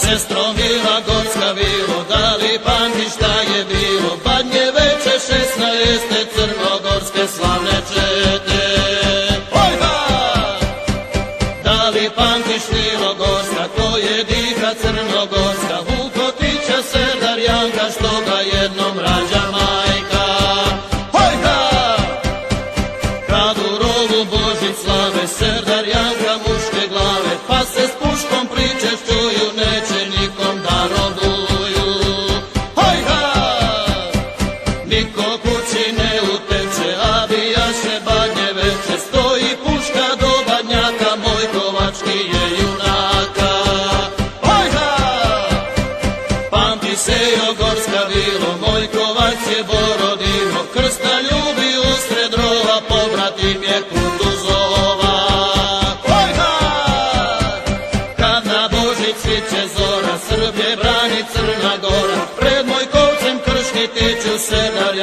Sestro mila Gorska vilo, da li pamtiš šta je bilo? Badnje veče 16. crnogorske slavne čete. Da li pamtiš Milo Gorska, ko je diha crnogorska, Vukotića Serdar Janka, što ga jednom rađa majka. Kad u rovu Božić slave, Serdar Janka muške glave, pa se s puškom priče čuju, neće nikom da roduju. Niko kući ne uteče, a bijaše badnje veče, stoji puška do badnjaka, Mojkovački je junaka. Pamti se jo Gorska vilo, Mojkovac je Borodino, Krsta ljubi usred rova, pobratim je Kutuzova. Kad na Božić sviće zora, Srbije brani Crna Gora, pred Mojkovcem krški tiču Serdar